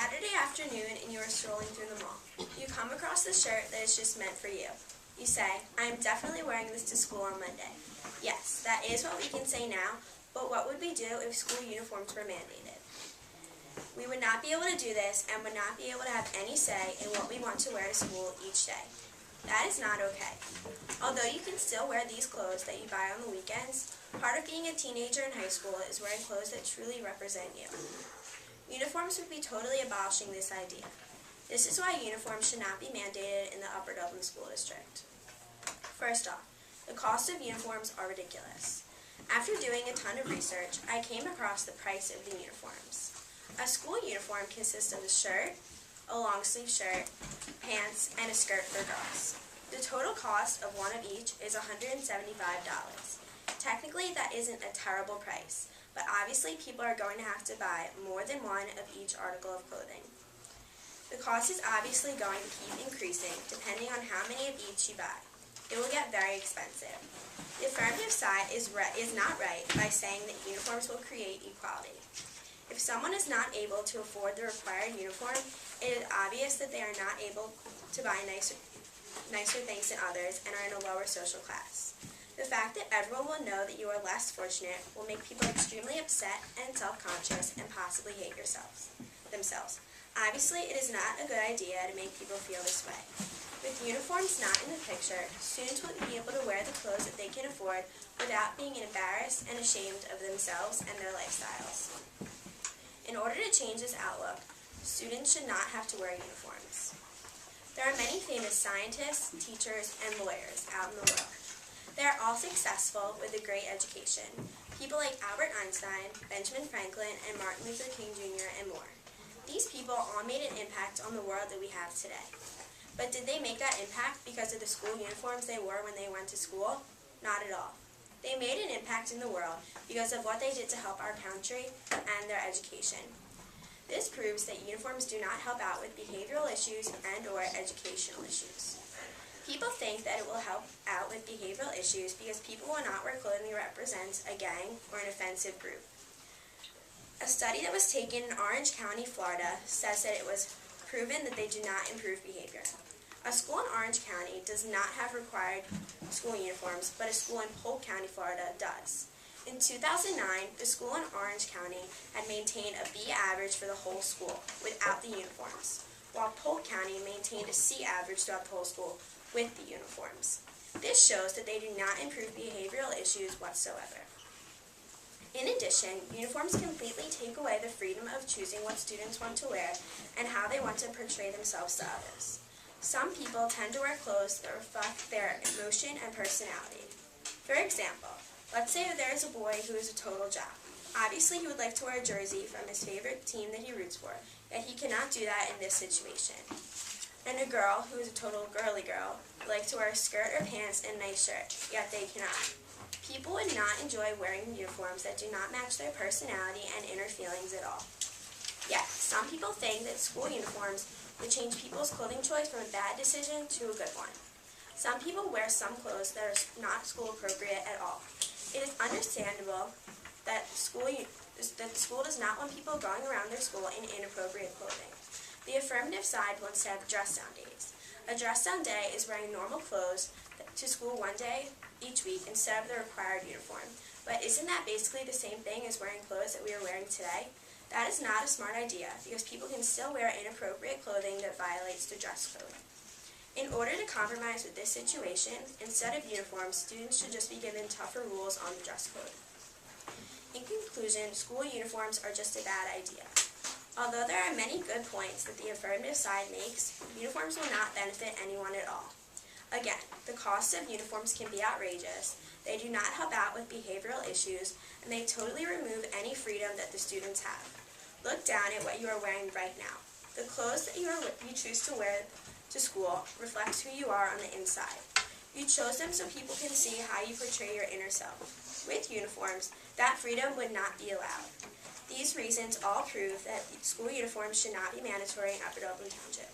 Saturday afternoon and you are strolling through the mall. You come across the shirt that is just meant for you. You say, I am definitely wearing this to school on Monday. Yes, that is what we can say now, but what would we do if school uniforms were mandated? We would not be able to do this and would not be able to have any say in what we want to wear to school each day. That is not okay. Although you can still wear these clothes that you buy on the weekends, part of being a teenager in high school is wearing clothes that truly represent you. Uniforms would be totally abolishing this idea. This is why uniforms should not be mandated in the Upper Dublin School District. First off, the cost of uniforms are ridiculous. After doing a ton of research, I came across the price of the uniforms. A school uniform consists of a shirt, a long-sleeve shirt, pants, and a skirt for girls. The total cost of one of each is $175. Technically, that isn't a terrible price, but obviously people are going to have to buy more than one of each article of clothing. The cost is obviously going to keep increasing depending on how many of each you buy. It will get very expensive. The affirmative side is not right by saying that uniforms will create equality. If someone is not able to afford the required uniform, it is obvious that they are not able to buy nicer things than others and are in a lower social class. The fact that everyone will know that you are less fortunate will make people extremely upset and self-conscious and possibly hate themselves. Obviously, it is not a good idea to make people feel this way. With uniforms not in the picture, students will be able to wear the clothes that they can afford without being embarrassed and ashamed of themselves and their lifestyles. In order to change this outlook, students should not have to wear uniforms. There are many famous scientists, teachers, and lawyers out in the world. They are all successful with a great education. People like Albert Einstein, Benjamin Franklin, and Martin Luther King Jr., and more. These people all made an impact on the world that we have today. But did they make that impact because of the school uniforms they wore when they went to school? Not at all. They made an impact in the world because of what they did to help our country and their education. This proves that uniforms do not help out with behavioral issues and/or educational issues. People think that it will help out with behavioral issues because people will not wear clothing that represents a gang or an offensive group. A study that was taken in Orange County, Florida, says that it was proven that they do not improve behavior. A school in Orange County does not have required school uniforms, but a school in Polk County, Florida does. In 2009, the school in Orange County had maintained a B average for the whole school without the uniforms, while Polk County maintained a C average throughout the whole school with the uniforms. This shows that they do not improve behavioral issues whatsoever. In addition, uniforms completely take away the freedom of choosing what students want to wear and how they want to portray themselves to others. Some people tend to wear clothes that reflect their emotion and personality. For example, let's say that there is a boy who is a total jock. Obviously, he would like to wear a jersey from his favorite team that he roots for, yet he cannot do that in this situation. And a girl who is a total girly girl would like to wear a skirt or pants and a nice shirt, yet they cannot. People would not enjoy wearing uniforms that do not match their personality and inner feelings at all. Yet, some people think that school uniforms would change people's clothing choice from a bad decision to a good one. Some people wear some clothes that are not school appropriate at all. It is understandable that school does not want people going around their school in inappropriate clothing. The affirmative side wants to have dress down days. A dress down day is wearing normal clothes to school one day each week instead of the required uniform. But isn't that basically the same thing as wearing clothes that we are wearing today? That is not a smart idea because people can still wear inappropriate clothing that violates the dress code. In order to compromise with this situation, instead of uniforms, students should just be given tougher rules on the dress code. In conclusion, school uniforms are just a bad idea. Although there are many good points that the affirmative side makes, uniforms will not benefit anyone at all. Again, the cost of uniforms can be outrageous, they do not help out with behavioral issues, and they totally remove any freedom that the students have. Look down at what you are wearing right now. The clothes that you choose to wear to school reflects who you are on the inside. You chose them so people can see how you portray your inner self. With uniforms, that freedom would not be allowed. These reasons all prove that school uniforms should not be mandatory in Upper Dublin Township.